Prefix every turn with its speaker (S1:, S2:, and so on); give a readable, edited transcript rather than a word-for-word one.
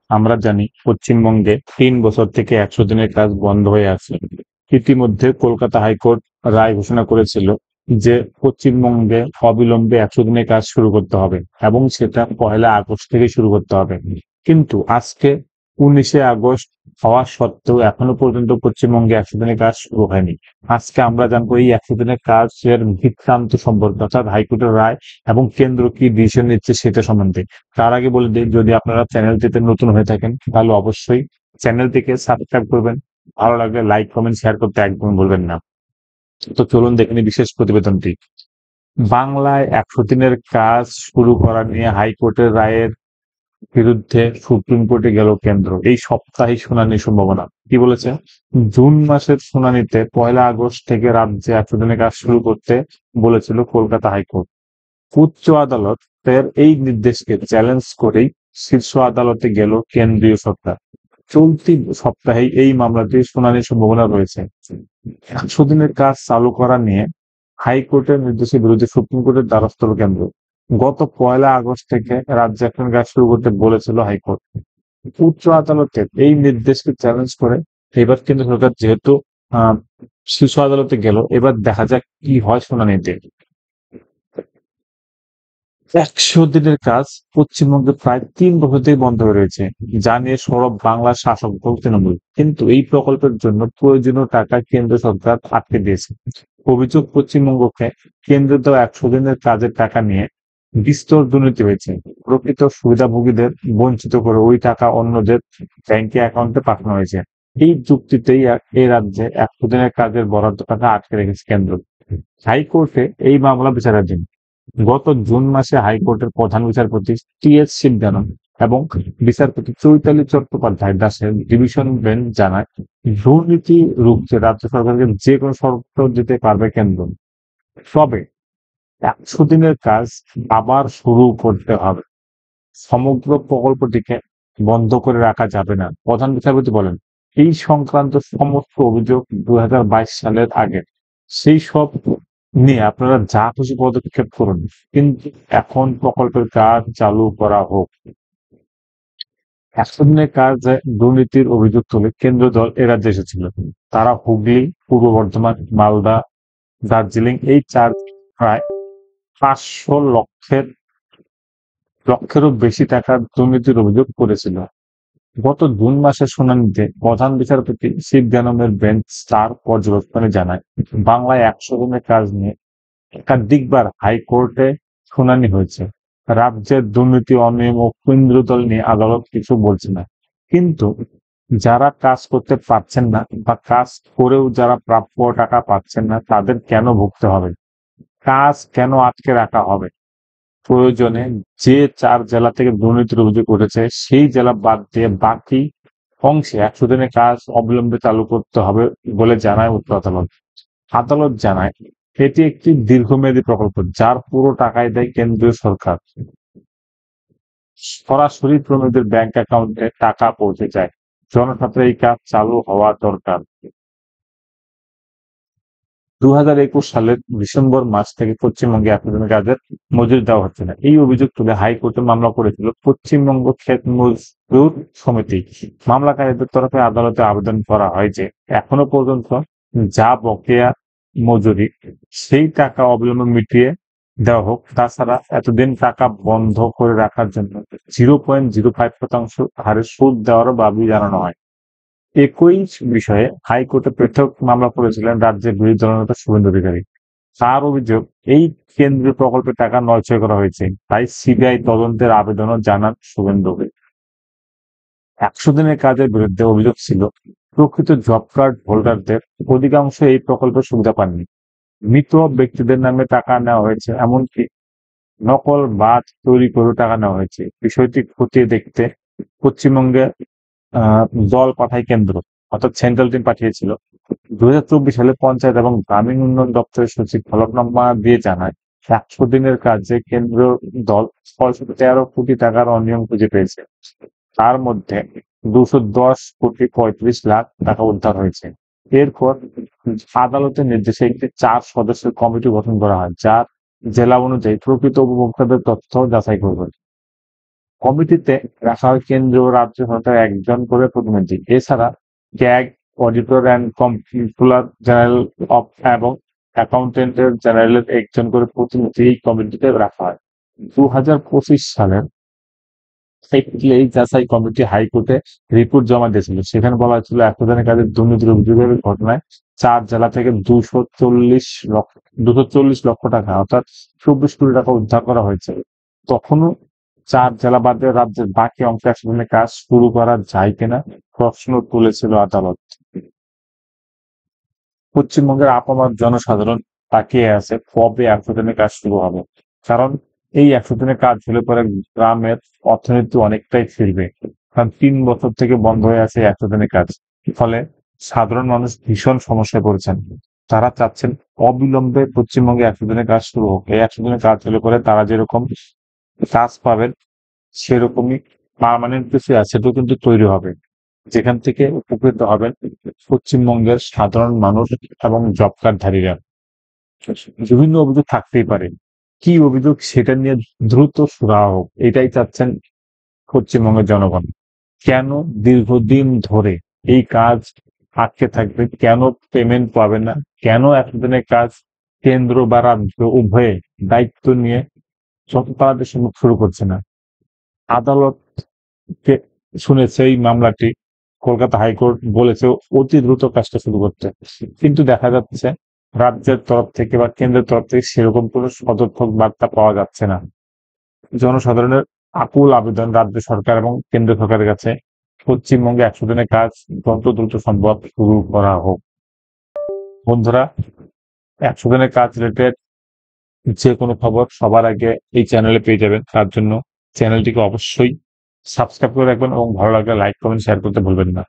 S1: আমরা জানি পশ্চিমবঙ্গে ৩ বছর থেকে ১০০ দিনের কাজ বন্ধ হয়ে আছে। ইতিমধ্যে কলকাতা হাইকোর্ট রায় ঘোষণা করেছিল যে পশ্চিমবঙ্গে অবিলম্বে ১০০ দিনের কাজ শুরু করতে হবে এবং সেটা ১লা আগস্ট থেকে শুরু করতে হবে। কিন্তু আজকে ১৯শে আগস্ট হওয়া সত্ত্বেও এখনো পর্যন্ত পশ্চিমবঙ্গে ১০০ দিনের কাজ শুরু হয়নি। আজকে আমরা জানবো এই ১০০ দিনের কাজের বৃত্তান্ত সম্পর্কে, অর্থাৎ হাইকোর্টের রায় এবং কেন্দ্র কি ডিসিশন নিচ্ছে সেটা সম্বন্ধে। তার আগে বলে দিই, যদি আপনারা চ্যানেলটিতে নতুন হয়ে থাকেন তাহলে অবশ্যই চ্যানেলটিকে সাবস্ক্রাইব করবেন। ভালো লাগলে লাইক কমেন্ট শেয়ার করতে একদম ভুলবেন না। তো চলুন দেখে নিই বিশেষ প্রতিবেদনটি। বাংলায় ১০০ দিনের কাজ শুরু করা নিয়ে হাইকোর্টের রায়ের বিরুদ্ধে সুপ্রিম কোর্টে গেল কেন্দ্র। এই সপ্তাহে শুনানির সম্ভাবনা। কি বলেছে? জুন মাসের শুনানিতে ১লা আগস্ট থেকে রাজ্যে ১০০ দিনের কাজ শুরু করতে বলেছিল কলকাতা হাইকোর্ট। উচ্চ আদালতের এই নির্দেশকে চ্যালেঞ্জ করেই শীর্ষ আদালতে গেল কেন্দ্রীয় সরকার। চলতি সপ্তাহেই এই মামলাটির শুনানির সম্ভাবনা রয়েছে। ১০০ দিনের কাজ চালু করা নিয়ে হাইকোর্টের নির্দেশের বিরুদ্ধে সুপ্রিম কোর্টের দ্বারস্থ হল কেন্দ্র। গত ১লা আগস্ট থেকে রাজ্যে ১০০ দিনের কাজ শুরু করতে বলেছিল হাইকোর্ট। উচ্চ আদালতের এই নির্দেশকে চ্যালেঞ্জ করে এবার কেন্দ্র সরকার যেহেতু আহ শীর্ষ আদালতে গেল, এবার দেখা যাক কি হয় শুনানিতে। ১০০ দিনের কাজ পশ্চিমবঙ্গে প্রায় ৩ বছর ধরেই বন্ধ হয়ে রয়েছে, যা নিয়ে সরব বাংলার শাসক দল তৃণমূল। কিন্তু এই প্রকল্পের জন্য প্রয়োজনীয় টাকা কেন্দ্র সরকার আটকে দিয়েছে। অভিযোগ, পশ্চিমবঙ্গকে কেন্দ্রের দেওয়া ১০০ দিনের কাজের টাকা নিয়ে বিস্তর দুর্নীতি হয়েছে। প্রকৃত সুবিধাভোগীদের বঞ্চিত করে ওই টাকা অন্যদের ব্যাংকে অ্যাকাউন্টে পাঠানো হয়েছে। এই যুক্তিতেই এই রাজ্যে ১০০ দিনের কাজের বরাদ্দ টাকা আটকে রেখেছে কেন্দ্র। হাইকোর্টে এই মামলা বিচারাধীন। গত জুন মাসে হাইকোর্টের প্রধান বিচারপতি টি.এস. শিবগানম এবং বিচারপতি চৈতালি চট্টোপাধ্যায় দাসের ডিভিশন বেঞ্চ জানায়, দুর্নীতি রুখতে রাজ্য সরকারকে যে কোনো শর্ত দিতে পারবে কেন্দ্র, তবে ১০০ দিনের কাজ আবার শুরু করতে হবে। সমগ্র প্রকল্পটিকে বন্ধ করে রাখা যাবে না। প্রধান বিচারপতি বলেন, এই সংক্রান্ত সমস্ত অভিযোগ ২০২২ সালের আগে। সেই সব নিয়ে আপনারা যা খুশি পদক্ষেপ করুন, কিন্তু এখন প্রকল্পের কাজ চালু করা হোক। ১০০ দিনের কাজে দুর্নীতির অভিযোগ তুলে কেন্দ্রীয় দল এ রাজ্যে এসেছিল। তারা হুগলি, পূর্ব বর্ধমান, মালদা, দার্জিলিং এই ৪ প্রায় ৫০০ লক্ষেরও বেশি টাকার দুর্নীতির অভিযোগ করেছিল। গত জুন মাসের শুনানিতে প্রধান বিচারপতি শিবগানমের বেঞ্চ তার পর্যবেক্ষণে জানায়, বাংলায় ১০০ দিনের কাজ নিয়ে একাধিকবার হাইকোর্টে শুনানি হয়েছে। রাজ্যের দুর্নীতি, অনিয়ম ও কেন্দ্রীয় দল নিয়ে আদালত কিছু বলছে না। কিন্তু যারা কাজ করতে পারছেন না বা কাজ করেও যারা প্রাপ্য টাকা পাচ্ছেন না, তাদের কেন ভুগতে হবে? কাজ কেন আটকে রাখা হবে? প্রয়োজনে যে ৪ জেলা থেকে দুর্নীতির অভিযোগ উঠেছে সেই জেলা বাদ দিয়ে বাকি অংশে ১০০ দিনের কাজ অবিলম্বে চালু করতে হবে বলে জানায় উচ্চ আদালত। আদালত জানায়, এটি একটি দীর্ঘমেয়াদী প্রকল্প যার পুরো টাকাই দেয় কেন্দ্রীয় সরকার। সরাসরি শ্রমিকদের ব্যাংক অ্যাকাউন্টে টাকা পৌঁছে যায়। জনস্বার্থে এই কাজ চালু হওয়া দরকার। ২০২১ সালের ডিসেম্বর মাস থেকে পশ্চিমবঙ্গে ১০০ দিনের কাজের মজুরি দেওয়া হচ্ছে না। এই অভিযোগ তুলে হাইকোর্টে মামলা করেছিল পশ্চিমবঙ্গ ক্ষেত মজদুর সমিতি। মামলাকারীদের তরফে আদালতে আবেদন করা হয় যে এখনো পর্যন্ত যা বকেয়া মজুরি সেই টাকা অবিলম্বে মিটিয়ে দেওয়া হোক। তাছাড়া এতদিন টাকা বন্ধ করে রাখার জন্য 0.05% হারে সুদ দেওয়ারও দাবি জানানো হয়। একই বিষয়ে হাইকোর্টে পৃথক মামলা করেছিলেন রাজ্যের বিরোধী দলনেতা শুভেন্দু অধিকারী। তার অভিযোগ, এই কেন্দ্রীয় প্রকল্পের টাকা নয়ছয় করা হয়েছে, তাই সিবিআই তদন্তের আবেদনও জানান শুভেন্দু। ১০০ দিনের কাজের বিরুদ্ধে অভিযোগ ছিল, প্রকৃত জব কার্ড হোল্ডারদের অধিকাংশ এই প্রকল্পের সুবিধা পাননি। মৃত ব্যক্তিদের নামে টাকা নেওয়া হয়েছে, এমনকি নকল বাস তৈরি করে টাকা নেওয়া হয়েছে। বিষয়টি খতিয়ে দেখতে পশ্চিমবঙ্গে দল পাঠায় কেন্দ্র, অর্থাৎ সেন্ট্রাল টিম পাঠিয়েছিল। ২০২৪ সালে পঞ্চায়েত এবং গ্রামীণ উন্নয়ন দপ্তরের সচিব হলফনামা দিয়ে জানায়, ১০০ দিনের কাজে কেন্দ্রীয় দল ৬১৩ কোটি টাকার অনিয়ম খুঁজে পেয়েছে। তার মধ্যে ২১০,৩৫,০০,০০০ টাকা উদ্ধার হয়েছে। এরপর আদালতের নির্দেশে একটি ৪ সদস্যের কমিটি গঠন করা হয়, যা জেলা অনুযায়ী প্রকৃত উপভোক্তাদের তথ্য যাচাই করবে। কমিটিতে রাখা হয় কেন্দ্র ও রাজ্য সরকারের একজন করে প্রতিনিধি। এছাড়া CAG, auditor and controller general of এবং অ্যাকাউন্টেন্ট জেনারেলের একজন করে প্রতিনিধি এই কমিটিতে রাখা হয়। 2025 সালের এই যাচাই কমিটি হাইকোর্টে রিপোর্ট জমা দিয়েছিল। সেখানে বলা হয়েছিল 100 জনের কাজের দুর্নীতির অভিযোগের ঘটনায় 4 জেলা থেকে 240 লক্ষ টাকা অর্থাৎ 24 কোটি টাকা উদ্ধার করা হয়েছে। তখনও 4 জেলা বাদে রাজ্যের বাকি অংশে 100 দিনের কাজ শুরু করা যায় কিনা প্রশ্ন তুলেছিল আদালত। পশ্চিমবঙ্গের আপামর জনসাধারণ তাকিয়ে আছে কবে 100 দিনের কাজ শুরু হবে। কারণ এই 100 দিনের কাজ হলে পরে গ্রামের অর্থনীতি অনেকটাই ফিরবে। কারণ 3 বছর থেকে বন্ধ হয়ে আছে 100 দিনের কাজ। ফলে সাধারণ মানুষ ভীষণ সমস্যায় পড়েছেন। তারা চাচ্ছেন অবিলম্বে পশ্চিমবঙ্গে 100 দিনের কাজ শুরু হোক। এই 100 দিনের কাজ হলে পরে তারা যেরকম কাজ পাবেন সেরকমই পার্মানেন্ট কিছু অ্যাসেটও কিন্তু তৈরি হবে, যেখান থেকে উপকৃত হবেন পশ্চিমবঙ্গের সাধারণ মানুষ এবং জব কার্ডধারীরা। বিভিন্ন অভিযোগ থাকতেই পারে, কি অভিযোগ সেটা নিয়ে দ্রুত সুরাহা হোক, এটাই চাচ্ছেন পশ্চিমবঙ্গের জনগণ। কেন দীর্ঘদিন ধরে এই কাজ আটকে থাকবে, কেন পেমেন্ট পাবে না, কেন 100 দিনের কাজ কেন্দ্র বা রাজ্য উভয়ে দায়িত্ব নিয়ে তাদের সঙ্গে শুরু করছে না। আদালত শুনেছে এই মামলাটি, কলকাতা হাইকোর্ট বলেছে অতি দ্রুত কাজটা শুরু করতে, কিন্তু দেখা যাচ্ছে রাজ্যের তরফ থেকে বা কেন্দ্রের তরফ থেকে সেরকম কোনো সদর্থক বার্তা পাওয়া যাচ্ছে না। জনসাধারণের আকুল আবেদন রাজ্য সরকার এবং কেন্দ্র সরকারের কাছে পশ্চিমবঙ্গে 100 দিনের কাজ যত দ্রুত সম্ভব শুরু করা হোক। বন্ধুরা, 100 দিনের কাজ রিলেটেড যে কোনো খবর সবার আগে এই চ্যানেলে পেয়ে যাবেন। তার জন্য চ্যানেলটিকে অবশ্যই সাবস্ক্রাইব করে রাখবেন এবং ভালো লাগলে লাইক কমেন্ট শেয়ার করতে ভুলবেন না।